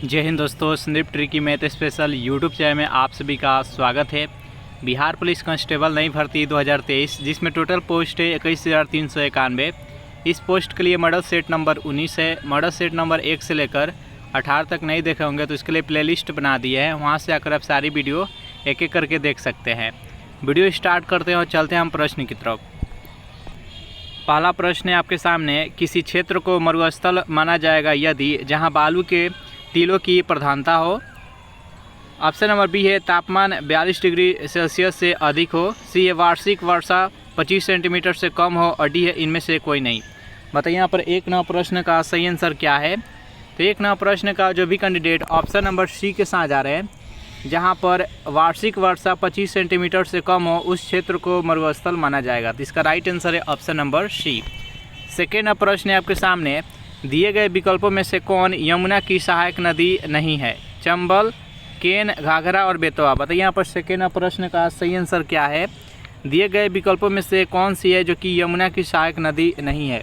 जय हिंद दोस्तों, Sandeep tricky math special YouTube channel में आप सभी का स्वागत है। बिहार पुलिस कांस्टेबल नई भर्ती 2023 जिसमें टोटल पोस्ट है 21,391। इस पोस्ट के लिए मॉडल सेट नंबर 19 है। मॉडल सेट नंबर 1 से लेकर 18 तक नहीं देखे होंगे तो इसके लिए प्लेलिस्ट बना दी है, वहाँ से आकर आप सारी वीडियो एक एक करके देख सकते हैं। वीडियो स्टार्ट करते हैं और चलते हैं हम प्रश्न की तरफ। पहला प्रश्न है आपके सामने, किसी क्षेत्र को मरुस्थल माना जाएगा यदि जहाँ बालू के टीलों की प्रधानता हो। ऑप्शन नंबर बी है तापमान 42 डिग्री सेल्सियस से अधिक हो। सी है वार्षिक वर्षा 25 सेंटीमीटर से कम हो। और डी है इनमें से कोई नहीं। बताइए यहाँ पर 1 प्रश्न का सही आंसर क्या है। तो 1 प्रश्न का जो भी कैंडिडेट ऑप्शन नंबर सी के साथ जा रहे हैं, जहाँ पर वार्षिक वर्षा 25 सेंटीमीटर से कम हो उस क्षेत्र को मरुस्थल माना जाएगा। तो इसका राइट आंसर है ऑप्शन नंबर सी। सेकेंड प्रश्न है आपके सामने, दिए गए विकल्पों में से कौन यमुना की सहायक नदी नहीं है। चंबल, केन, घाघरा और बेतवा। बताइए यहाँ पर सेकेंड प्रश्न का सही आंसर क्या है। दिए गए विकल्पों में से कौन सी है जो कि यमुना की सहायक नदी नहीं है।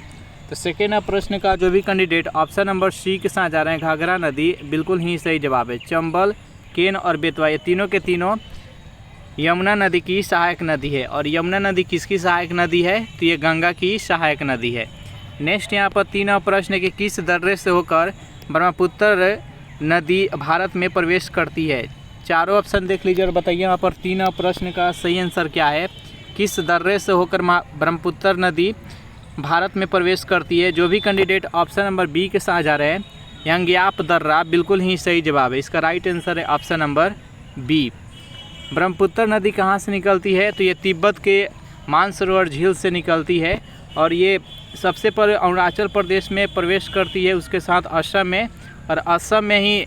तो सेकेंड प्रश्न का जो भी कैंडिडेट ऑप्शन नंबर सी के साथ जा रहे हैं, घाघरा नदी, बिल्कुल ही सही जवाब है। चंबल, केन और बेतवा ये तीनों के तीनों यमुना नदी की सहायक नदी है। और यमुना नदी किसकी सहायक नदी है, तो ये गंगा की सहायक नदी है। नेक्स्ट यहाँ पर 3 प्रश्न के किस दर्रे से होकर ब्रह्मपुत्र नदी भारत में प्रवेश करती है। चारों ऑप्शन देख लीजिए और बताइए यहाँ पर 3 प्रश्न का सही आंसर क्या है। किस दर्रे से होकर ब्रह्मपुत्र नदी भारत में प्रवेश करती है। जो भी कैंडिडेट ऑप्शन नंबर बी के साथ जा रहे हैं, यंग्याप दर्रा, बिल्कुल ही सही जवाब है। इसका राइट आंसर है ऑप्शन नंबर बी। ब्रह्मपुत्र नदी कहाँ से निकलती है, तो ये तिब्बत के मानसरोवर झील से निकलती है। और ये सबसे पहले अरुणाचल प्रदेश में प्रवेश करती है, उसके साथ असम में, और असम में ही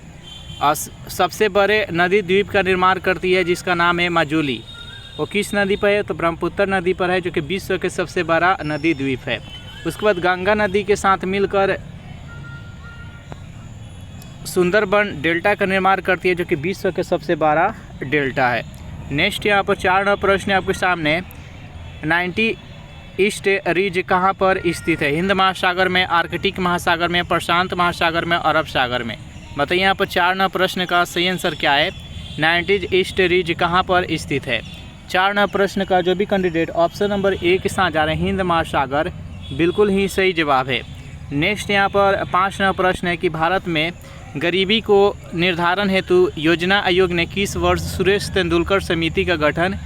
सबसे बड़े नदी द्वीप का निर्माण करती है जिसका नाम है माजुली। वो किस नदी पर है, तो ब्रह्मपुत्र नदी पर है, जो कि विश्व के सबसे बड़ा नदी द्वीप है। उसके बाद गंगा नदी के साथ मिलकर सुंदरबन डेल्टा का निर्माण करती है, जो कि विश्व के सबसे बड़ा डेल्टा है। नेक्स्ट यहाँ पर 4 प्रश्न आपके सामने, 90 ईस्ट रीज कहाँ पर स्थित है। हिंद महासागर में, आर्कटिक महासागर में, प्रशांत महासागर में, अरब सागर में। बताइए यहाँ पर 4 प्रश्न का सही आंसर क्या है। 90 ईस्ट रीज कहाँ पर स्थित है। 4 प्रश्न का जो भी कैंडिडेट ऑप्शन नंबर ए के साथ जा रहे हैं, हिंद महासागर, बिल्कुल ही सही जवाब है। नेक्स्ट यहाँ पर 5 प्रश्न है कि भारत में गरीबी को निर्धारण हेतु योजना आयोग ने किस वर्ष सुरेश तेंदुलकर समिति का गठन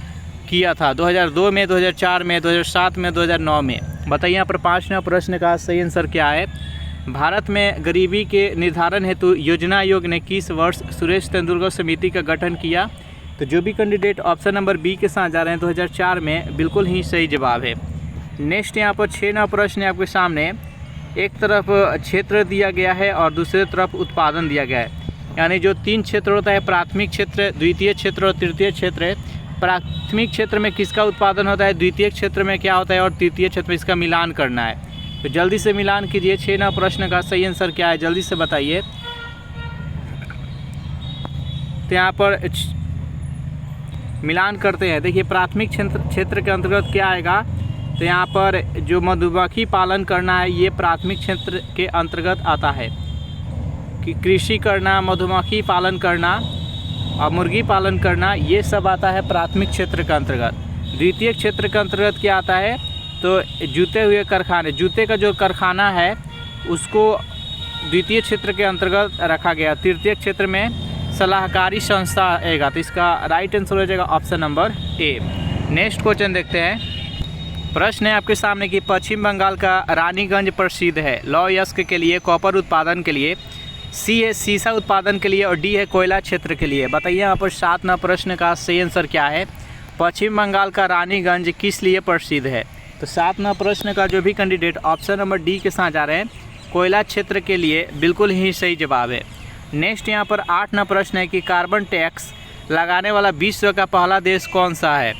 किया था। 2002 में, 2004 में, 2007 में, 2009 में। बताइए यहाँ पर 5 प्रश्न का सही आंसर क्या है। भारत में गरीबी के निर्धारण हेतु योजना आयोग ने किस वर्ष सुरेश तेंदुलकर समिति का गठन किया। तो जो भी कैंडिडेट ऑप्शन नंबर बी के साथ जा रहे हैं 2004 में, बिल्कुल ही सही जवाब है। नेक्स्ट यहाँ पर 6 प्रश्न है आपके सामने। एक तरफ क्षेत्र दिया गया है और दूसरे तरफ उत्पादन दिया गया है, यानी जो 3 क्षेत्र होता है, प्राथमिक क्षेत्र, द्वितीय क्षेत्र और तृतीय क्षेत्र। प्राथमिक क्षेत्र में किसका उत्पादन होता है, द्वितीय क्षेत्र में क्या होता है, और तृतीय क्षेत्र में इसका मिलान करना है। तो जल्दी से मिलान कीजिए। 6 प्रश्न का सही आंसर क्या है, जल्दी से बताइए। तो यहाँ पर मिलान करते हैं। देखिए प्राथमिक क्षेत्र के अंतर्गत क्या आएगा, तो यहाँ पर जो मधुमक्खी पालन करना है ये प्राथमिक क्षेत्र के अंतर्गत आता है। कि कृषि करना, मधुमक्खी पालन करना और मुर्गी पालन करना, ये सब आता है प्राथमिक क्षेत्र के अंतर्गत। द्वितीय क्षेत्र के अंतर्गत क्या आता है, तो जूते हुए कारखाने, जूते का जो कारखाना है उसको द्वितीय क्षेत्र के अंतर्गत रखा गया। तृतीय क्षेत्र में सलाहकारी संस्था आएगा। तो इसका राइट आंसर हो जाएगा option number A. Next question देखते हैं। प्रश्न है आपके सामने कि पश्चिम बंगाल का रानीगंज प्रसिद्ध है लौह अयस्क के लिए, कॉपर उत्पादन के लिए, सी है सीसा उत्पादन के लिए, और डी है कोयला क्षेत्र के लिए। बताइए यहाँ पर 7 प्रश्न का सही आंसर क्या है। पश्चिम बंगाल का रानीगंज किस लिए प्रसिद्ध है। तो 7 प्रश्न का जो भी कैंडिडेट ऑप्शन नंबर डी के साथ जा रहे हैं, कोयला क्षेत्र के लिए, बिल्कुल ही सही जवाब है। नेक्स्ट यहाँ पर 8 प्रश्न है कि कार्बन टैक्स लगाने वाला विश्व का पहला देश कौन सा है।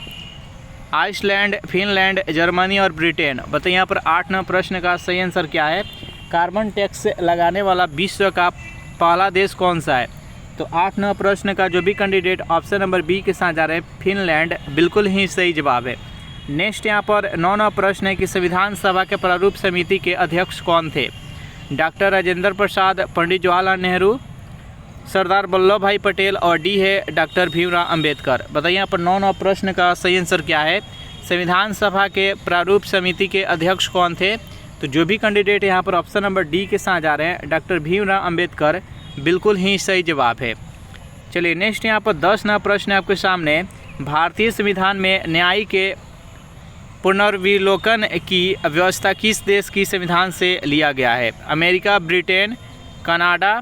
आइसलैंड, फिनलैंड, जर्मनी और ब्रिटेन। बताइए यहाँ पर 8 प्रश्न का सही आंसर क्या है। कार्बन टैक्स लगाने वाला विश्व का पहला देश कौन सा है। तो 8 प्रश्न का जो भी कैंडिडेट ऑप्शन नंबर बी के साथ जा रहे हैं, फिनलैंड, बिल्कुल ही सही जवाब है। नेक्स्ट यहाँ पर 9 प्रश्न है कि संविधान सभा के प्रारूप समिति के अध्यक्ष कौन थे। डॉक्टर राजेंद्र प्रसाद, पंडित जवाहरलाल नेहरू, सरदार वल्लभ भाई पटेल और डी है डॉक्टर भीमराव अंबेडकर। बताइए यहाँ पर 9 प्रश्न का सही आंसर क्या है। संविधान सभा के प्रारूप समिति के अध्यक्ष कौन थे? तो जो भी कैंडिडेट यहाँ पर ऑप्शन नंबर डी के साथ जा रहे हैं डॉक्टर भीमराव अंबेडकर, बिल्कुल ही सही जवाब है। चलिए नेक्स्ट यहाँ पर 10 प्रश्न आपके सामने। भारतीय संविधान में न्याय के पुनर्विलोकन की व्यवस्था किस देश की संविधान से लिया गया है? America, Britain, Canada,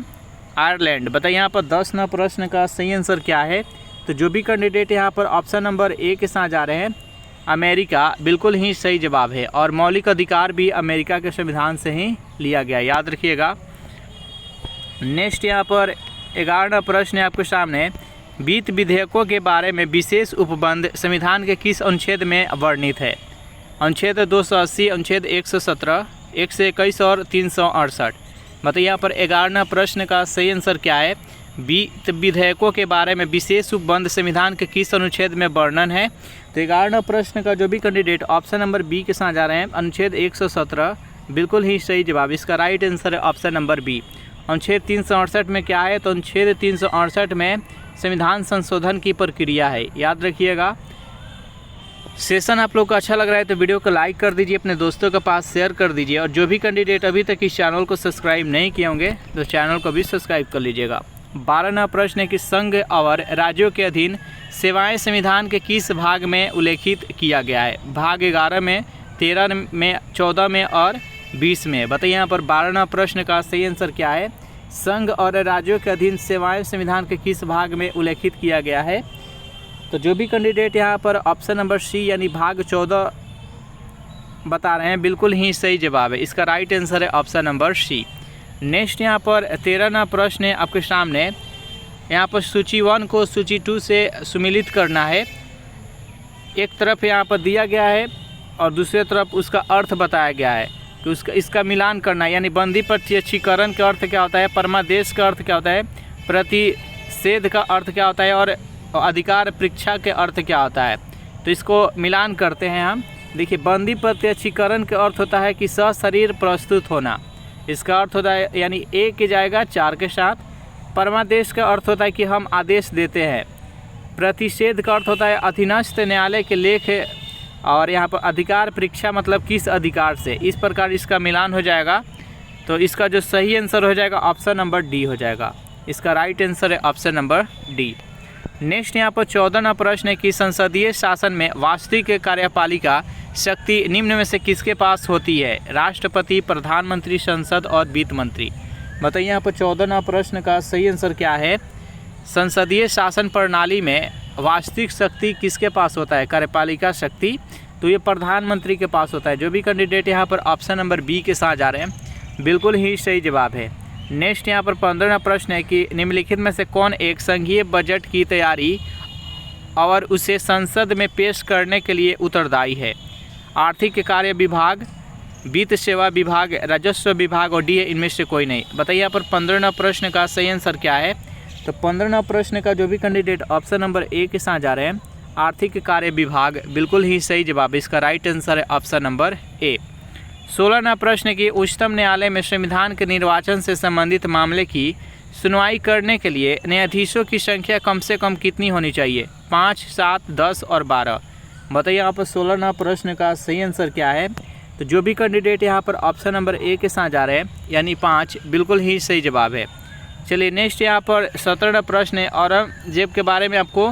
Ireland. बताइए यहाँ पर 10 प्रश्न का सही आंसर क्या है। तो जो भी कैंडिडेट यहाँ पर ऑप्शन नंबर ए के साथ जा रहे हैं अमेरिका, बिल्कुल ही सही जवाब है। और मौलिक अधिकार भी अमेरिका के संविधान से ही लिया गया, याद रखिएगा। नेक्स्ट यहाँ पर 11 प्रश्न है आपके सामने। वित्त विधेयकों के बारे में विशेष उपबंध संविधान के किस अनुच्छेद में वर्णित है? अनुच्छेद 280, अनुच्छेद 117, 121 और 368। बताइए यहाँ पर 11 प्रश्न का सही आंसर क्या है। वित्त विधेयकों के बारे में विशेष उपबंध संविधान के किस अनुच्छेद में वर्णन है? तो 11 प्रश्न का जो भी कैंडिडेट ऑप्शन नंबर बी के साथ जा रहे हैं अनुच्छेद 117, बिल्कुल ही सही जवाब। इसका राइट आंसर है ऑप्शन नंबर बी। अनुच्छेद 368 में क्या है? तो अनुच्छेद 368 में संविधान संशोधन की प्रक्रिया है, याद रखिएगा। सेशन आप लोग को अच्छा लग रहा है तो वीडियो को लाइक कर दीजिए, अपने दोस्तों के पास शेयर कर दीजिए। और जो भी कैंडिडेट अभी तक इस चैनल को सब्सक्राइब नहीं किए होंगे तो चैनल को भी सब्सक्राइब कर लीजिएगा। 12 प्रश्न है कि संघ और राज्यों के अधीन सेवाएं संविधान के किस भाग में उल्लेखित किया गया है? भाग 11 में, 13 में, 14 में और 20 में। बताइए यहाँ पर 12 प्रश्न का सही आंसर क्या है। संघ और राज्यों के अधीन सेवाएं संविधान के किस भाग में उल्लेखित किया गया है? तो जो भी कैंडिडेट यहाँ पर ऑप्शन नंबर सी यानी भाग 14 बता रहे हैं, बिल्कुल ही सही जवाब है। इसका राइट आंसर है ऑप्शन नंबर सी। नेक्स्ट यहाँ पर 13 प्रश्न है आपके सामने। यहाँ पर सूची 1 को सूची 2 से सुमिलित करना है। एक तरफ यहाँ पर दिया गया है और दूसरी तरफ उसका अर्थ बताया गया है कि इसका मिलान करना है। यानी बंदी प्रत्यक्षीकरण का अर्थ क्या होता है, परमादेश का अर्थ क्या होता है, प्रतिषेध का अर्थ क्या होता है और अधिकार परीक्षा के अर्थ क्या होता है। तो इसको मिलान करते हैं हम। देखिए, बंदी प्रत्यक्षीकरण का अर्थ होता है कि सशरीर प्रस्तुत होना, इसका अर्थ होता है यानी ए के जाएगा 4 के साथ। परमादेश का अर्थ होता है कि हम आदेश देते हैं। प्रतिषेध का अर्थ होता है अधीनस्थ न्यायालय के लेख। और यहाँ पर अधिकार परीक्षा मतलब किस अधिकार से, इस प्रकार इसका मिलान हो जाएगा। तो इसका जो सही आंसर हो जाएगा ऑप्शन नंबर डी हो जाएगा। इसका राइट आंसर है ऑप्शन नंबर डी। नेक्स्ट यहाँ पर 14 प्रश्न है कि संसदीय शासन में वास्तविक कार्यपालिका शक्ति निम्न में से किसके पास होती है? राष्ट्रपति, प्रधानमंत्री, संसद और वित्त मंत्री। बताइए यहाँ पर 14 प्रश्न का सही आंसर क्या है। संसदीय शासन प्रणाली में वास्तविक शक्ति किसके पास होता है? कार्यपालिका शक्ति। तो ये प्रधानमंत्री के पास होता है। जो भी कैंडिडेट यहाँ पर ऑप्शन नंबर बी के साथ जा रहे हैं, बिल्कुल ही सही जवाब है। नेक्स्ट यहाँ पर 15 प्रश्न है कि निम्नलिखित में से कौन एक संघीय बजट की तैयारी और उसे संसद में पेश करने के लिए उत्तरदायी है? आर्थिक कार्य विभाग, वित्त सेवा विभाग, राजस्व विभाग और डी है इनमें से कोई नहीं। बताइए यहाँ पर 15 प्रश्न का सही आंसर क्या है। तो 15 प्रश्न का जो भी कैंडिडेट ऑप्शन नंबर ए के साथ जा रहे हैं आर्थिक कार्य विभाग, बिल्कुल ही सही जवाब। इसका राइट आंसर है ऑप्शन नंबर ए। 16 प्रश्न की उच्चतम न्यायालय में संविधान के निर्वाचन से संबंधित मामले की सुनवाई करने के लिए न्यायाधीशों की संख्या कम से कम कितनी होनी चाहिए? 5, 7, 10 और 12। बताइए यहाँ पर 16 प्रश्न का सही आंसर क्या है। तो जो भी कैंडिडेट यहाँ पर ऑप्शन नंबर ए के साथ जा रहे हैं यानी 5, बिल्कुल ही सही जवाब है। चलिए नेक्स्ट यहाँ पर 17 प्रश्न है। औरंगजेब के बारे में आपको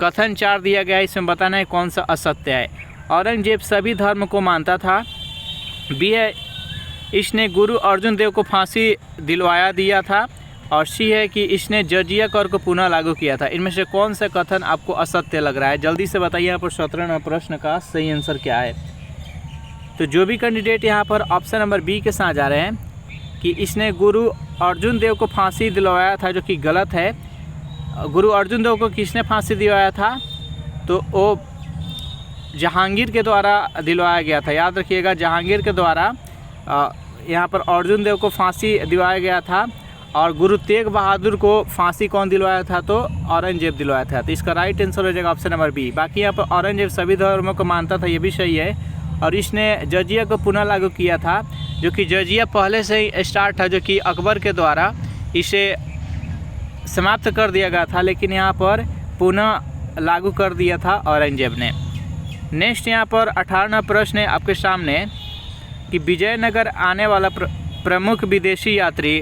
कथन 4 दिया गया है, इसमें बताना है कौन सा असत्य है। औरंगजेब सभी धर्म को मानता था। बी है इसने गुरु अर्जुन देव को फांसी दिलवाया दिया था। और सी है कि इसने जजिया कर को पुनः लागू किया था। इनमें से कौन सा कथन आपको असत्य लग रहा है? जल्दी से बताइए यहाँ पर 17 प्रश्न का सही आंसर क्या है। तो जो भी कैंडिडेट यहाँ पर ऑप्शन नंबर बी के साथ जा रहे हैं कि इसने गुरु अर्जुन देव को फांसी दिलवाया था, जो कि गलत है। गुरु अर्जुन देव को किसने फांसी दिलवाया था? तो वो जहांगीर के द्वारा दिलवाया गया था, याद रखिएगा। जहांगीर के द्वारा यहाँ पर अर्जुन देव को फांसी दिलवाया गया था। और गुरु तेग बहादुर को फांसी कौन दिलवाया था? तो औरंगजेब दिलवाया था। तो इसका राइट आंसर हो जाएगा ऑप्शन नंबर बी। बाकी यहाँ पर औरंगजेब सभी धर्मों को मानता था, ये भी सही है। और इसने जजिया को पुनः लागू किया था, जो कि जजिया पहले से ही स्टार्ट था, जो कि अकबर के द्वारा इसे समाप्त कर दिया गया था, लेकिन यहाँ पर पुनः लागू कर दिया था औरंगजेब ने। नेक्स्ट यहाँ पर 18वां प्रश्न है आपके सामने कि विजयनगर आने वाला प्रमुख विदेशी यात्री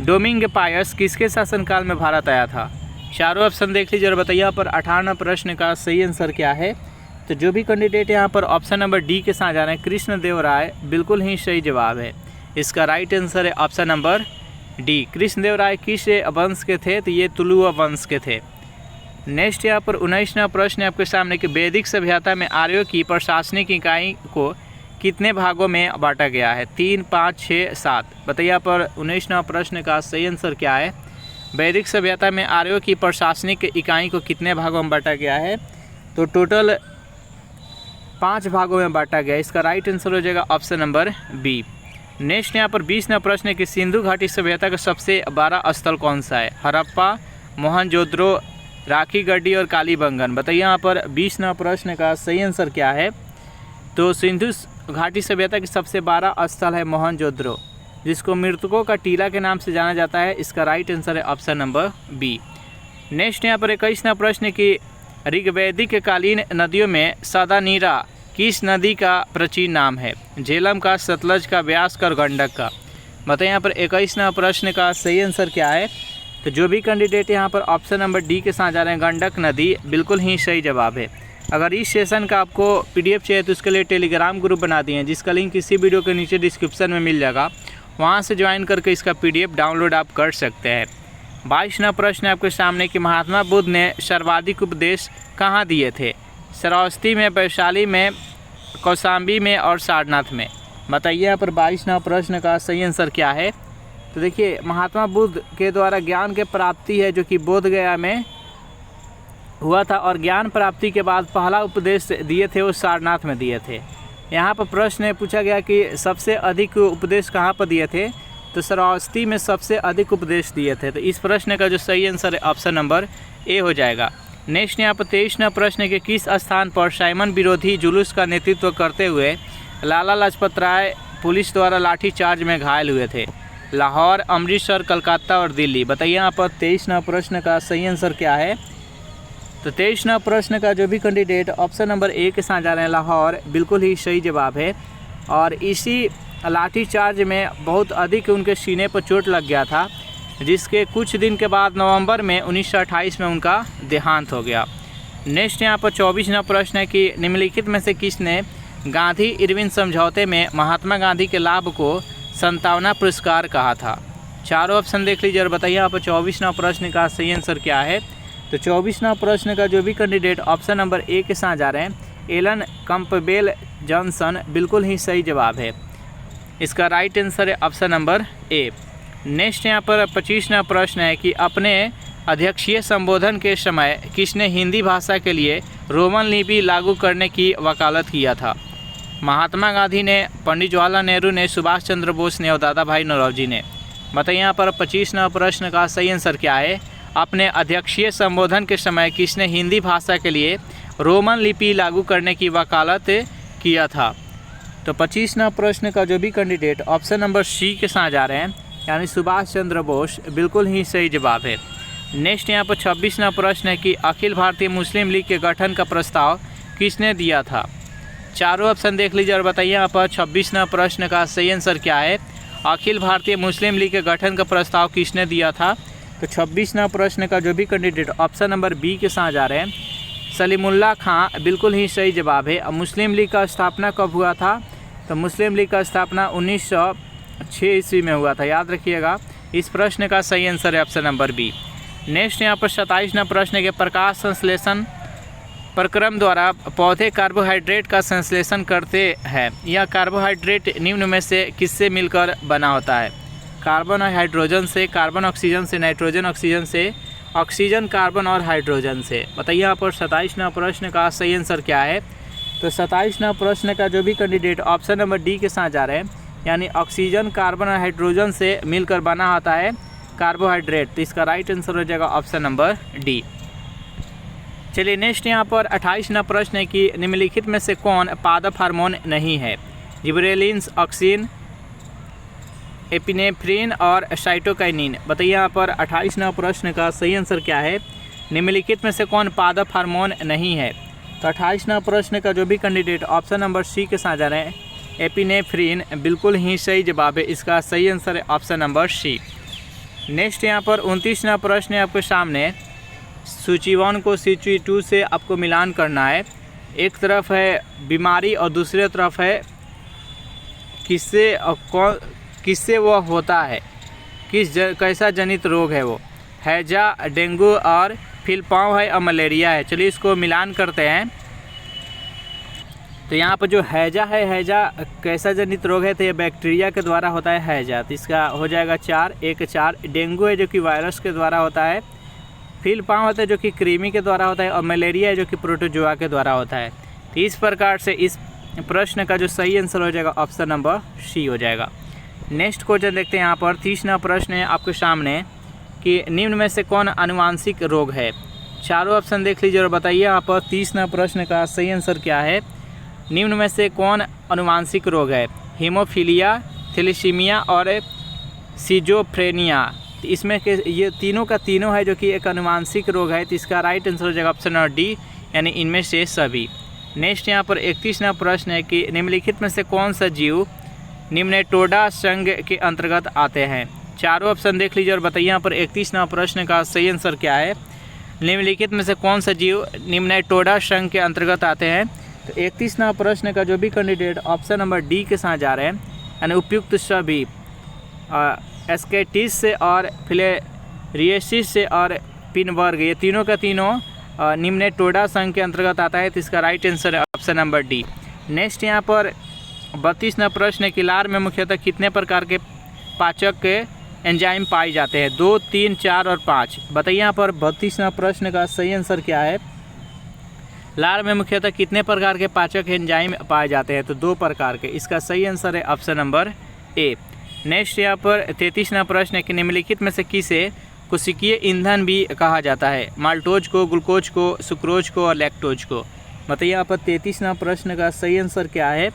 डोमिंग पायस किसके शासनकाल में भारत आया था? चारों ऑप्शन देख लीजिए और बताइए यहाँ पर 18वां प्रश्न का सही आंसर क्या है। तो जो भी कैंडिडेट यहाँ पर ऑप्शन नंबर डी के साथ जा रहे हैं, कृष्णदेवराय, बिल्कुल ही सही जवाब है। इसका राइट आंसर है ऑप्शन नंबर डी। कृष्णदेवराय किस वंश के थे? तो ये तुलुवा वंश के थे। नेक्स्ट यहाँ पर 19वां प्रश्न है आपके सामने कि वैदिक सभ्यता में आर्यों की प्रशासनिक इकाई को कितने भागों में बांटा गया है? 3, 5, 6, 7। बताइए यहाँ पर 19वां प्रश्न का सही आंसर क्या है। वैदिक सभ्यता में आर्यों की प्रशासनिक इकाई को कितने भागों में बांटा गया है? तो टोटल 5 भागों में बांटा गया। इसका राइट आंसर हो जाएगा ऑप्शन नंबर बी। नेक्स्ट यहाँ पर 20वां प्रश्न है कि सिंधु घाटी सभ्यता का सबसे बड़ा स्थल कौन सा है? हड़प्पा, मोहनजोदड़ो, राखी गढ़ी और कालीबंगन। बताइए यहाँ पर 20वां प्रश्न का सही आंसर क्या है। तो सिंधु घाटी सभ्यता की सबसे बड़ा स्थल है मोहनजोदड़ो, जिसको मृतकों का टीला के नाम से जाना जाता है। इसका राइट आंसर है ऑप्शन नंबर बी। नेक्स्ट यहाँ पर 21वां प्रश्न कि ऋग्वैदिक कालीन नदियों में सदानीरा किस नदी का प्राचीन नाम है? झेलम का, सतलज का, व्यास का और गंडक का। बताइए यहाँ पर 21वां प्रश्न का सही आंसर क्या है। तो जो भी कैंडिडेट यहाँ पर ऑप्शन नंबर डी के साथ जा रहे हैं, गंडक नदी, बिल्कुल ही सही जवाब है। अगर इस सेशन का आपको पीडीएफ चाहिए तो उसके लिए टेलीग्राम ग्रुप बना दिए हैं, जिसका लिंक इसी वीडियो के नीचे डिस्क्रिप्शन में मिल जाएगा। वहाँ से ज्वाइन करके इसका पीडीएफ डाउनलोड आप कर सकते हैं। 22वां प्रश्न है आपके सामने कि महात्मा बुद्ध ने सर्वाधिक उपदेश कहाँ दिए थे? श्रावस्ती में, वैशाली में, कौशाम्बी में और सारनाथ में। बताइए यहाँ पर 22वां प्रश्न का सही आंसर क्या है। तो देखिए, महात्मा बुद्ध के द्वारा ज्ञान के प्राप्ति है जो कि बोध गया में हुआ था, और ज्ञान प्राप्ति के बाद पहला उपदेश दिए थे वो सारनाथ में दिए थे। यहाँ पर प्रश्न पूछा गया कि सबसे अधिक उपदेश कहाँ पर दिए थे? तो श्रावस्ती में सबसे अधिक उपदेश दिए थे। तो इस प्रश्न का जो सही आंसर है ऑप्शन नंबर ए हो जाएगा। नेक्स्ट यहाँ पर 23वां प्रश्न के किस स्थान पर साइमन विरोधी जुलूस का नेतृत्व करते हुए लाला लाजपत राय पुलिस द्वारा लाठीचार्ज में घायल हुए थे? लाहौर, अमृतसर, कलकत्ता और दिल्ली। बताइए यहाँ पर 23वां प्रश्न का सही आंसर क्या है। तो 23वां प्रश्न का जो भी कैंडिडेट ऑप्शन नंबर ए के साथ जा रहे हैं, लाहौर, बिल्कुल ही सही जवाब है। और इसी लाठीचार्ज में बहुत अधिक उनके सीने पर चोट लग गया था, जिसके कुछ दिन के बाद नवंबर में 1928 में उनका देहांत हो गया। नेक्स्ट यहाँ पर 24वां प्रश्न है कि निम्नलिखित में से किसने गांधी इरविन समझौते में महात्मा गांधी के लाभ को संतावना पुरस्कार कहा था? चारों ऑप्शन देख लीजिए और बताइए यहाँ पर 24वां प्रश्न का सही आंसर क्या है। तो 24वां प्रश्न का जो भी कैंडिडेट ऑप्शन नंबर ए के साथ जा रहे हैं, एलन कैंपबेल जॉनसन, बिल्कुल ही सही जवाब है। इसका राइट आंसर है ऑप्शन नंबर ए। नेक्स्ट यहाँ पर 25वां प्रश्न है कि अपने अध्यक्षीय संबोधन के समय किसने हिंदी भाषा के लिए रोमन लिपि लागू करने की वकालत किया था? महात्मा गांधी ने, पंडित जवाहरलाल नेहरू ने, सुभाष चंद्र बोस ने और दादा भाई नौरोजी ने। बताइए यहाँ पर 25वां प्रश्न का सही आंसर क्या है। अपने अध्यक्षीय संबोधन के समय किसने हिंदी भाषा के लिए रोमन लिपि लागू करने की वकालत किया था? तो 25वां प्रश्न का जो भी कैंडिडेट ऑप्शन नंबर सी के साथ जा रहे हैं, यानी सुभाष चंद्र बोस, बिल्कुल ही सही जवाब है। नेक्स्ट यहाँ पर 26वां प्रश्न है कि अखिल भारतीय मुस्लिम लीग के गठन का प्रस्ताव किसने दिया था? चारों ऑप्शन देख लीजिए और बताइए यहाँ पर 26वां प्रश्न का सही आंसर क्या है। अखिल भारतीय मुस्लिम लीग के गठन का प्रस्ताव किसने दिया था? तो 26वां प्रश्न का जो भी कैंडिडेट ऑप्शन नंबर बी के साथ जा रहे हैं, सलीमुल्लाह खां, बिल्कुल ही सही जवाब है। अब मुस्लिम लीग का स्थापना कब हुआ था? तो मुस्लिम लीग का स्थापना 1906 ईस्वी में हुआ था, याद रखिएगा। इस प्रश्न का सही आंसर है ऑप्शन नंबर बी। नेक्स्ट यहाँ पर 27वां प्रश्न के प्रकाश संश्लेषण प्रक्रम द्वारा पौधे कार्बोहाइड्रेट का संश्लेषण करते हैं। यह कार्बोहाइड्रेट निम्न में से किससे मिलकर बना होता है? कार्बन और हाइड्रोजन से, कार्बन ऑक्सीजन से, नाइट्रोजन ऑक्सीजन से, ऑक्सीजन कार्बन और हाइड्रोजन से। बताइए यहाँ पर 27वां प्रश्न का सही आंसर क्या है। तो 27वां प्रश्न का जो भी कैंडिडेट ऑप्शन नंबर डी के साथ जा रहे हैं, यानी ऑक्सीजन कार्बन और हाइड्रोजन से मिलकर बना होता है कार्बोहाइड्रेट। तो इसका राइट आंसर हो जाएगा ऑप्शन नंबर डी। चलिए नेक्स्ट यहाँ पर 28वां प्रश्न है कि निम्नलिखित में से कौन पादप हार्मोन नहीं है? जिबरेलिन्स, ऑक्सिन, एपिनेफ्रिन और साइटोकाइनिन। बताइए यहाँ पर 28वां प्रश्न का सही आंसर क्या है। निम्नलिखित में से कौन पादप हार्मोन नहीं है। तो 28वां प्रश्न का जो भी कैंडिडेट ऑप्शन नंबर सी के साथ जा रहे हैं, एपिनेफ्रिन बिल्कुल ही सही जवाब है। इसका सही आंसर है ऑप्शन नंबर सी। नेक्स्ट यहाँ पर 29वां प्रश्न है आपके सामने। सूची 1 को सूची 2 से आपको मिलान करना है। एक तरफ है बीमारी और दूसरी तरफ है किससे वो होता है, कैसा जनित रोग है वो। हैजा, डेंगू और फिलपाँव है और मलेरिया है। चलिए इसको मिलान करते हैं। तो यहाँ पर जो हैजा है, हैजा कैसा जनित रोग है, तो ये बैक्टीरिया के द्वारा होता है हैजा, तो इसका हो जाएगा 4, 1 4। डेंगू है जो कि वायरस के द्वारा होता है। फिलपाँव होता है जो कि कृमि के द्वारा होता है। और मलेरिया है जो कि प्रोटोजोआ के द्वारा होता है। तो इस प्रकार से इस प्रश्न का जो सही आंसर हो जाएगा ऑप्शन नंबर सी हो जाएगा। नेक्स्ट क्वेश्चन देखते हैं। यहाँ पर 30वां प्रश्न है आपके सामने कि निम्न में से कौन आनुवांशिक रोग है। चारों ऑप्शन देख लीजिए और बताइए यहाँ पर 30वां प्रश्न का सही आंसर क्या है। निम्न में से कौन आनुवांशिक रोग है। हीमोफीलिया, थैलेसीमिया और सिजोफ्रेनिया। तो इसमें के ये तीनों का तीनों है जो कि एक आनुवांशिक रोग है। तो इसका राइट आंसर हो जाएगा ऑप्शन नंबर डी, यानी इनमें से सभी। नेक्स्ट यहाँ पर 31वां प्रश्न है कि निम्नलिखित में से कौन सा जीव निम्नेटोडा संघ के अंतर्गत आते हैं। चारों ऑप्शन देख लीजिए और बताइए यहाँ पर 31वां प्रश्न का सही आंसर क्या है। निम्नलिखित में से कौन सा जीव निम्नेटोडा संघ के अंतर्गत आते हैं। तो 31वां प्रश्न का जो भी कैंडिडेट ऑप्शन नंबर डी के साथ जा रहे हैं, यानी उपयुक्त सभी एस्केटिस से और फिलेरिएसिस से और पिनवर्ग, ये तीनों का तीनों निम्नेटोडा संघ के अंतर्गत आता है। तो इसका राइट आंसर है ऑप्शन नंबर डी। नेक्स्ट यहाँ पर 32वां प्रश्न है कि लार में मुख्यतः कितने प्रकार के पाचक के एंजाइम पाए जाते हैं। 2, 3, 4 और 5। बताइए यहाँ पर 32वां प्रश्न का सही आंसर क्या है। लार में मुख्यतः कितने प्रकार के पाचक एंजाइम पाए जाते हैं। तो 2 प्रकार के। इसका सही आंसर है ऑप्शन नंबर ए। नेक्स्ट यहाँ पर 33वां प्रश्न है कि निम्नलिखित में से किसे कोशिकीय ईंधन भी कहा जाता है। माल्टोज को, ग्लूकोज को, सुक्रोज को और लैक्टोज को। बताइए यहाँ पर 33वां प्रश्न का सही आंसर क्या है।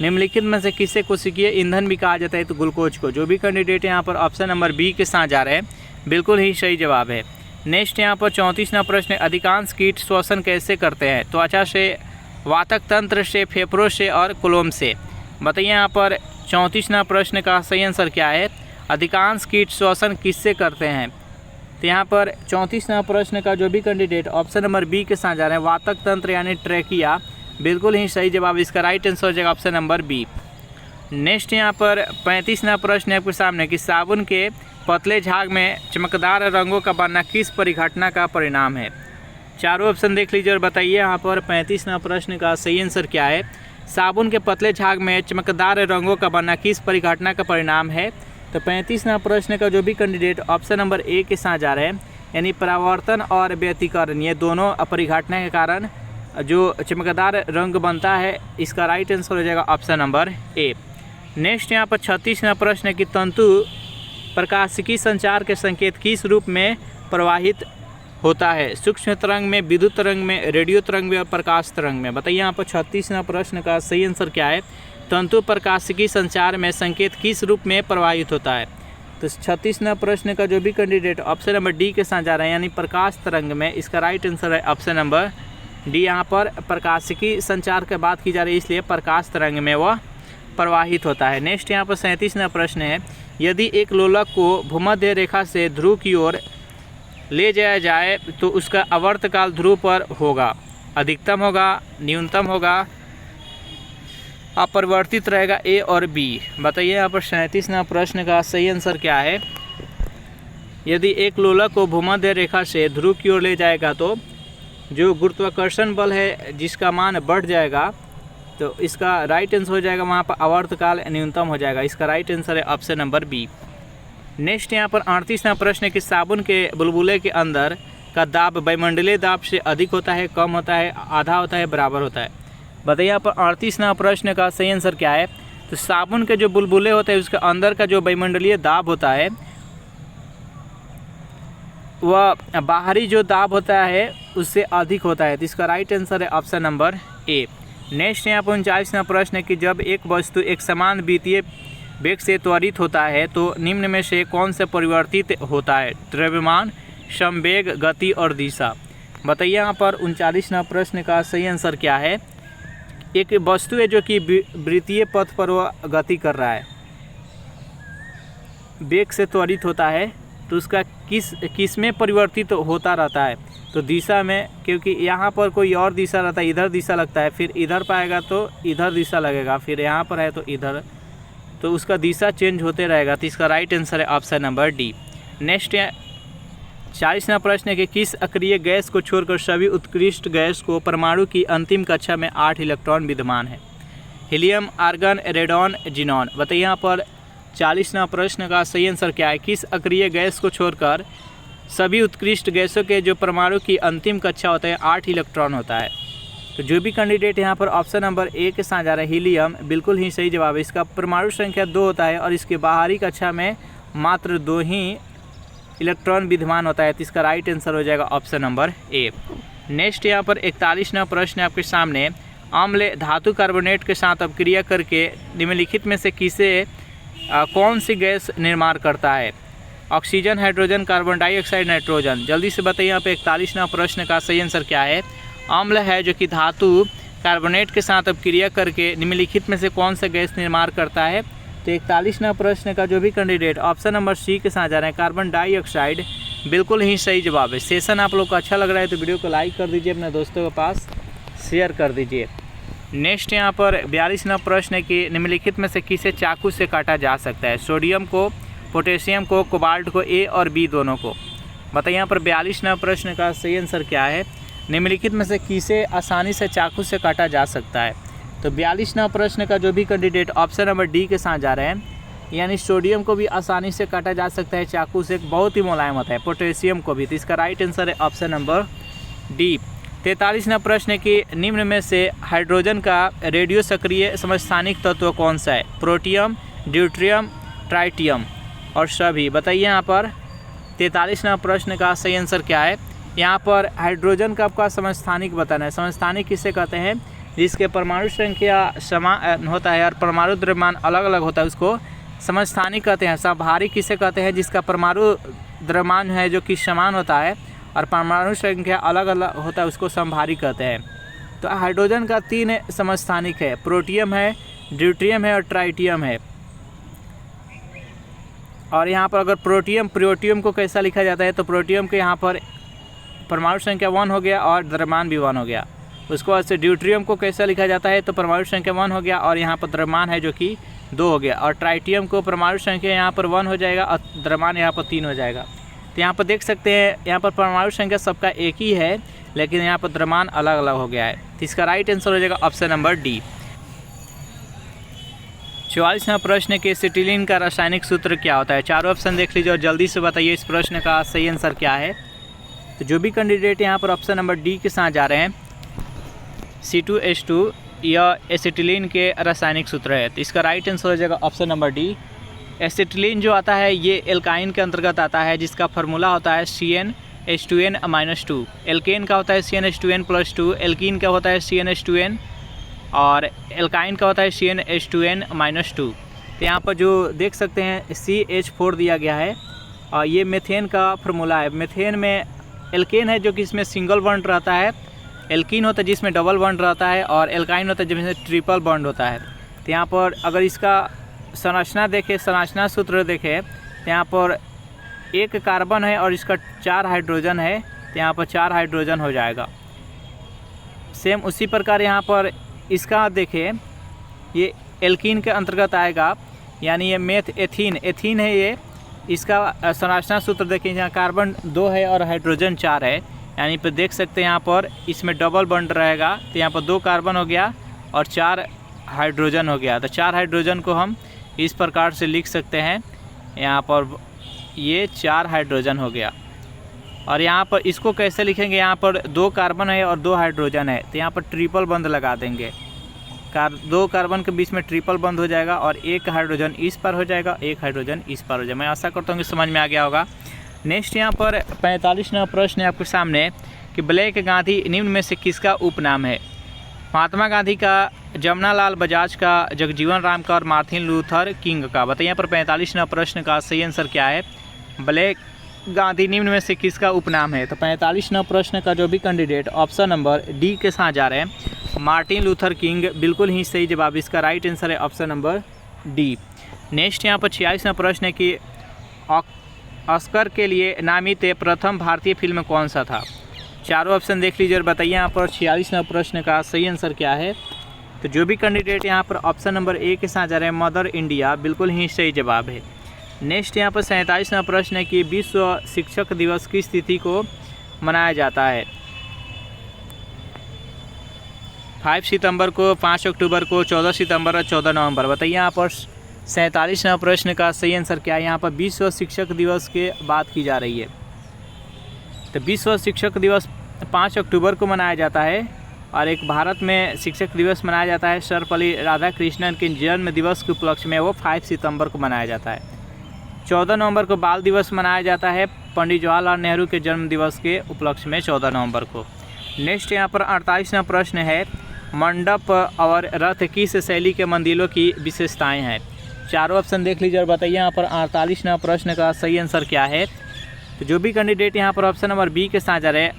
निम्नलिखित में से किसे कोशिकीय ईंधन भी कहा जाता है। तो ग्लूकोज को। जो भी कैंडिडेट यहाँ पर ऑप्शन नंबर बी के साथ जा रहे हैं, बिल्कुल ही सही जवाब है। नेक्स्ट यहाँ पर 34वां प्रश्न है अधिकांश कीट श्वसन कैसे करते हैं। त्वचा से, वातक तंत्र से, फेफड़ों से और कोलोम से। बताइए यहाँ पर 34वां प्रश्न का सही आंसर क्या है। अधिकांश कीट श्वसन किससे करते हैं। तो यहाँ पर 34वां प्रश्न का जो भी कैंडिडेट ऑप्शन नंबर बी के साथ जा रहे हैं, वातक तंत्र यानी ट्रैकिया, बिल्कुल ही सही जवाब। इसका राइट आंसर हो जाएगा ऑप्शन नंबर बी। नेक्स्ट यहाँ पर 35वां प्रश्न है आपके सामने कि साबुन के पतले झाग में चमकदार रंगों का बनना किस परिघटना का परिणाम है। चारों ऑप्शन देख लीजिए और बताइए यहाँ पर 35वां प्रश्न का सही आंसर क्या है। साबुन के पतले झाग में चमकदार रंगों का बनना किस परिघटना का परिणाम है। तो 35वां प्रश्न का जो भी कैंडिडेट ऑप्शन नंबर ए के साथ जा रहे हैं, यानी परावर्तन और व्यतिकरण, ये दोनों परिघटना के कारण जो चमकदार रंग बनता है। इसका राइट आंसर हो जाएगा ऑप्शन नंबर ए। नेक्स्ट यहाँ पर 36वां प्रश्न है कि तंतु प्रकाशिकी संचार के संकेत किस रूप में प्रवाहित होता है। सूक्ष्म तरंग में, विद्युत तरंग में, रेडियो तरंग में और प्रकाश तरंग में। बताइए यहाँ पर 36वां प्रश्न का सही आंसर क्या है। तंतु प्रकाशिकी संचार में संकेत किस रूप में प्रवाहित होता है। तो 36वां प्रश्न का जो भी कैंडिडेट ऑप्शन नंबर डी के साथ जा रहे हैं, यानी प्रकाश तरंग में। इसका राइट आंसर है ऑप्शन नंबर डी। यहाँ पर प्रकाशिकी संचार की बात की जा रही है, इसलिए प्रकाश तरंग में वह प्रवाहित होता है। नेक्स्ट यहाँ पर 37वां प्रश्न है यदि एक लोलक को भूमध्य रेखा से ध्रुव की ओर ले जाया जाए तो उसका आवर्तकाल ध्रुव पर होगा, अधिकतम होगा, न्यूनतम होगा, अपरिवर्तित रहेगा, ए और बी। बताइए यहाँ पर 37वां प्रश्न का सही आंसर क्या है। यदि एक लोलक को भूमध्य रेखा से ध्रुव की ओर ले जाएगा तो जो गुरुत्वाकर्षण बल है जिसका मान बढ़ जाएगा, तो इसका राइट आंसर हो जाएगा वहाँ पर आवर्तकाल न्यूनतम हो जाएगा। इसका राइट आंसर है ऑप्शन नंबर बी। नेक्स्ट यहाँ पर 38वां प्रश्न है कि साबुन के बुलबुले के अंदर का दाब वायुमंडलीय दाब से अधिक होता है, कम होता है, आधा होता है, बराबर होता है। बताइए यहाँ पर 38वां प्रश्न का सही आंसर क्या है। तो साबुन के जो बुलबुले होते हैं उसके अंदर का जो वायुमंडलीय दाब होता है वह बाहरी जो दाब होता है उससे अधिक होता है। तो इसका राइट आंसर है ऑप्शन नंबर ए। नेक्स्ट यहाँ पर 39वां प्रश्न है कि जब एक वस्तु एक समान विद्युतीय वेग से त्वरित होता है तो निम्न में से कौन से परिवर्तित होता है? द्रव्यमान, समवेग, गति और दिशा। बताइए यहाँ पर 39वां प्रश्न का सही आंसर क्या है? एक वस्तु है जो कि वृत्तीय पथ पर वह गति कर रहा है, वेग से त्वरित होता है तो उसका किस में परिवर्तित होता रहता है? तो दिशा में, क्योंकि यहाँ पर कोई और दिशा रहता है, इधर दिशा लगता है, फिर इधर पाएगा तो इधर दिशा लगेगा, फिर यहाँ पर है तो इधर, तो उसका दिशा चेंज होते रहेगा। तो इसका राइट आंसर है ऑप्शन नंबर डी। नेक्स्ट 40वां प्रश्न है कि किस अक्रिय गैस को छोड़कर सभी उत्कृष्ट गैस को परमाणु की अंतिम कक्षा में 8 इलेक्ट्रॉन विद्यमान है? Helium, argon, radon, xenon. बताइए यहाँ पर 40वां प्रश्न का सही आंसर क्या है? किस अक्रिय गैस को छोड़कर सभी उत्कृष्ट गैसों के जो परमाणु की अंतिम कक्षा होता है 8 इलेक्ट्रॉन होता है? तो जो भी कैंडिडेट यहाँ पर ऑप्शन नंबर ए के साथ जा रहा है हीलियम, बिल्कुल ही सही जवाब है। इसका परमाणु संख्या 2 होता है और इसके बाहरी कक्षा में मात्र 2 ही इलेक्ट्रॉन विद्यमान होता है। तो इसका राइट आंसर हो जाएगा ऑप्शन नंबर ए। नेक्स्ट यहाँ पर 41वां प्रश्न आपके सामने, अम्ल धातु कार्बोनेट के साथ अपक्रिया करके निम्नलिखित में से किसे कौन सी गैस निर्माण करता है? Oxygen, hydrogen, carbon dioxide, nitrogen. जल्दी से बताइए यहाँ पे 41वां प्रश्न का सही आंसर क्या है? अम्ल है जो कि धातु कार्बोनेट के साथ अपक्रिया करके निम्नलिखित में से कौन सा गैस निर्माण करता है? तो 41वां प्रश्न का जो भी कैंडिडेट ऑप्शन नंबर सी के साथ जा रहे हैं कार्बन डाइऑक्साइड, बिल्कुल ही सही जवाब है। सेशन आप लोग को अच्छा लग रहा है तो वीडियो को लाइक कर दीजिए, अपने दोस्तों के पास शेयर कर दीजिए। नेक्स्ट यहाँ पर 42वां प्रश्न है कि निम्नलिखित में से किसे चाकू से काटा जा सकता है? सोडियम को, पोटेशियम को, कोबाल्ट को, ए और बी दोनों को। बताइए यहाँ पर 42वां प्रश्न का सही आंसर क्या है? निम्नलिखित में से किसे आसानी से चाकू से काटा जा सकता है? तो 42वां प्रश्न का जो भी कैंडिडेट ऑप्शन नंबर डी के साथ जा रहे हैं, यानी सोडियम को भी आसानी से काटा जा सकता है चाकू से, बहुत ही मुलायम होता है, पोटेशियम को भी। तो इसका राइट आंसर है ऑप्शन नंबर डी। 43वां प्रश्न है कि निम्न में से हाइड्रोजन का रेडियो सक्रिय समस्थानिक तत्व कौन सा है? प्रोटियम, ड्यूट्रियम, ट्राइटियम और सभी। बताइए यहाँ पर 43वां प्रश्न का सही आंसर क्या है? यहाँ पर हाइड्रोजन का आपका समस्थानिक बताना है। समस्थानिक किसे कहते हैं? जिसके परमाणु संख्या समान होता है और परमाणु द्रव्यमान अलग अलग होता है, उसको समस्थानिक कहते हैं। समभारी किसे कहते हैं? जिसका परमाणु द्रव्यमान है जो कि समान होता है और परमाणु संख्या अलग अलग होता है, उसको समभारी कहते हैं। तो हाइड्रोजन का 3 समस्थानिक है, प्रोटियम है, ड्यूट्रियम है और ट्राइटियम है। और यहाँ पर अगर प्रोटियम को कैसा लिखा जाता है? तो प्रोटियम के यहाँ पर परमाणु संख्या 1 हो गया और द्रव्यमान भी 1 हो गया। उसको बाद से ड्यूट्रियम को कैसा लिखा जाता है? तो परमाणु संख्या 1 हो गया और यहाँ पर द्रव्यमान है जो कि 2 हो गया। और ट्राइटियम को परमाणु संख्या यहाँ पर 1 हो जाएगा और द्रव्यमान यहाँ पर 3 हो जाएगा। तो यहाँ पर देख सकते हैं यहाँ पर परमाणु संख्या सबका एक ही है, लेकिन यहाँ पर द्रव्यमान अलग अलग हो गया है। तो इसका राइट आंसर हो जाएगा ऑप्शन नंबर डी। 44वां प्रश्न के एसिटिलीन का रासायनिक सूत्र क्या होता है? चारों ऑप्शन देख लीजिए और जल्दी से बताइए इस प्रश्न का सही आंसर क्या है। तो जो भी कैंडिडेट यहाँ पर ऑप्शन नंबर डी के साथ जा रहे हैं, C2H2, यह एसिटिलीन के रासायनिक सूत्र है। तो इसका राइट आंसर हो जाएगा ऑप्शन नंबर डी। एसिटिलीन जो आता है ये एल्काइन के अंतर्गत आता है, जिसका फार्मूला होता है CnH2n-2। एल्केन का होता है CnH2n+2, एल्कीन का होता है CnH2n और एल्काइन का होता है CnH2n-2। तो यहाँ पर जो देख सकते हैं CH4 दिया गया है और ये मीथेन का फार्मूला है। मीथेन में एल्केन है जो कि इसमें सिंगल बॉन्ड रहता है, एल्कीन होता है जिसमें डबल बॉन्ड रहता है और एल्काइन होता है जिसमें ट्रिपल बॉन्ड होता है। तो यहाँ पर अगर इसका संरचना देखें, संरचना सूत्र देखें, तो यहाँ पर 1 कार्बन है और इसका 4 हाइड्रोजन है, तो यहाँ पर 4 हाइड्रोजन हो जाएगा। सेम उसी प्रकार यहाँ पर इसका देखें, ये एल्कीन के अंतर्गत आएगा, यानी ये एथीन है ये। इसका संरचना सूत्र देखें, यहाँ कार्बन 2 है और हाइड्रोजन 4 है, यानी पर देख सकते हैं यहाँ पर इसमें डबल बॉन्ड रहेगा। तो यहाँ पर 2 कार्बन हो गया और 4 हाइड्रोजन हो गया। तो 4 हाइड्रोजन को हम इस प्रकार से लिख सकते हैं, यहाँ पर ये 4 हाइड्रोजन हो गया। और यहाँ पर इसको कैसे लिखेंगे? यहाँ पर 2 कार्बन है और 2 हाइड्रोजन है, तो यहाँ पर ट्रिपल बंद लगा देंगे। 2 कार्बन के बीच में ट्रिपल बंद हो जाएगा और 1 हाइड्रोजन इस पर हो जाएगा, 1 हाइड्रोजन इस पर हो जाएगा। मैं आशा करता हूँ कि समझ में आ गया होगा। नेक्स्ट यहाँ पर 45वां प्रश्न है आपके सामने कि ब्लैक गांधी निम्न में से किसका उपनाम है? महात्मा गांधी का जमुनालाल बजाज का, जगजीवन राम का और मार्टिन लूथर किंग का। बताइए यहाँ पर 45वां प्रश्न का सही आंसर क्या है। ब्लैक गांधी निम्न में से किसका उपनाम है। तो 45वां प्रश्न का जो भी कैंडिडेट ऑप्शन नंबर डी के साथ जा रहे हैं, मार्टिन लूथर किंग, बिल्कुल ही सही जवाब। इसका राइट आंसर है ऑप्शन नंबर डी। नेक्स्ट यहाँ पर 46वां प्रश्न है कि ऑस्कर के लिए नामित प्रथम भारतीय फिल्म कौन सा था। चारों ऑप्शन देख लीजिए और बताइए यहाँ पर 46वां प्रश्न का सही आंसर क्या है। तो जो भी कैंडिडेट यहाँ पर ऑप्शन नंबर ए के साथ जा रहे हैं, मदर इंडिया, बिल्कुल ही सही जवाब है। नेक्स्ट यहाँ पर 47वां प्रश्न है कि विश्व शिक्षक दिवस किस तिथि को मनाया जाता है। 5 सितंबर को, 5 अक्टूबर को, 14 सितंबर और 14 नवंबर। बताइए यहाँ पर 47वां प्रश्न का सही आंसर क्या है। यहाँ पर विश्व शिक्षक दिवस के बात की जा रही है। तो विश्व शिक्षक दिवस 5 अक्टूबर को मनाया जाता है और एक भारत में शिक्षक दिवस मनाया जाता है सर्वपल्ली राधाकृष्णन के जन्म दिवस के उपलक्ष्य में, वो 5 सितंबर को मनाया जाता है। 14 नवंबर को बाल दिवस मनाया जाता है पंडित जवाहरलाल नेहरू के जन्म दिवस के उपलक्ष्य में 14 नवंबर को। नेक्स्ट यहाँ पर 48वां प्रश्न है, मंडप और रथ किस शैली के मंदिरों की विशेषताएं हैं। चारों ऑप्शन देख लीजिए और बताइए यहाँ पर 48वां प्रश्न का सही आंसर क्या है। तो जो भी कैंडिडेट यहाँ पर ऑप्शन नंबर बी के साथ जा रहे हैं,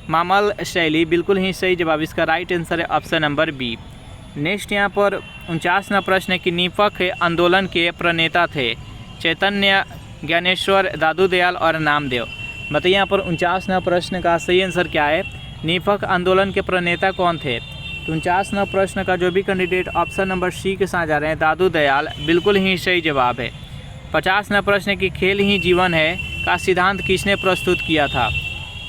मामल शैली, बिल्कुल ही सही जवाब। इसका राइट आंसर है ऑप्शन नंबर बी। नेक्स्ट यहाँ पर 49वां प्रश्न है कि निपख आंदोलन के प्रणेता थे चैतन्य, ज्ञानेश्वर, दादू दयाल और नामदेव। बताइए यहाँ पर 49वां प्रश्न का सही आंसर क्या है। निपख आंदोलन के प्रणेता कौन थे। तो 49वां प्रश्न का जो भी कैंडिडेट ऑप्शन नंबर सी के साथ जा रहे हैं, दादू दयाल, बिल्कुल ही सही जवाब है। 50वां प्रश्न है कि खेल ही जीवन है का सिद्धांत किसने प्रस्तुत किया था।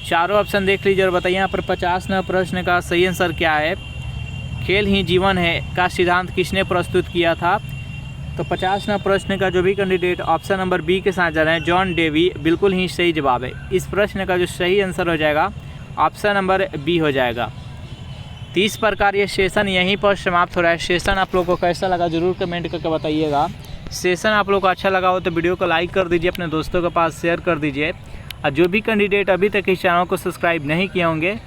चारों ऑप्शन देख लीजिए और बताइए यहाँ पर 50वां प्रश्न का सही आंसर क्या है। खेल ही जीवन है का सिद्धांत किसने प्रस्तुत किया था। तो 50वां प्रश्न का जो भी कैंडिडेट ऑप्शन नंबर बी के साथ जा रहे हैं, जॉन डेवी, बिल्कुल ही सही जवाब है। इस प्रश्न का जो सही आंसर हो जाएगा ऑप्शन नंबर बी हो जाएगा। तो इस प्रकार ये सेशन यहीं पर समाप्त हो रहा है। सेशन आप लोगों को कैसा लगा ज़रूर कमेंट करके बताइएगा। सेशन आप लोगों को अच्छा लगा हो तो वीडियो को लाइक कर दीजिए, अपने दोस्तों के पास शेयर कर दीजिए। और जो भी कैंडिडेट अभी तक इस चैनल को सब्सक्राइब नहीं किए होंगे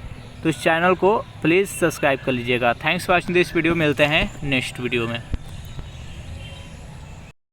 तो इस चैनल को प्लीज़ सब्सक्राइब कर लीजिएगा। Thanks for watching this video. मिलते हैं नेक्स्ट वीडियो में।